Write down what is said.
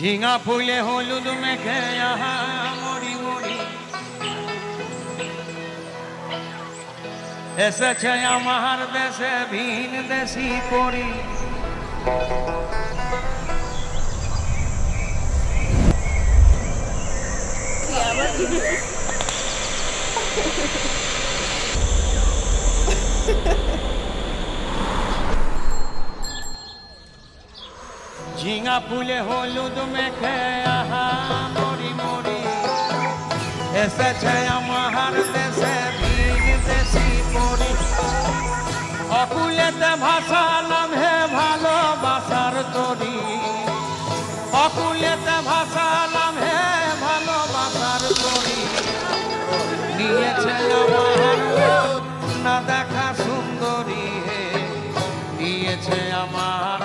ঝিঙা ফুলে হলুদ মেখে আহা মরি মরি এসেছে আমার দেশে ভিন দেশি পরি। ঝিঙা ফুলে হলুদ মেখে আহা মরি মরি এসেছে আমার দেশে ভিন দেশি পরি। অকুলেতে ভাসালাম হে ভালোবাসার তরি, অকুলেতে ভাসালাম হে ভালোবাসার তরি। নিয়েছে আমার না দেখা সুন্দরী হে, নিয়েছে আমার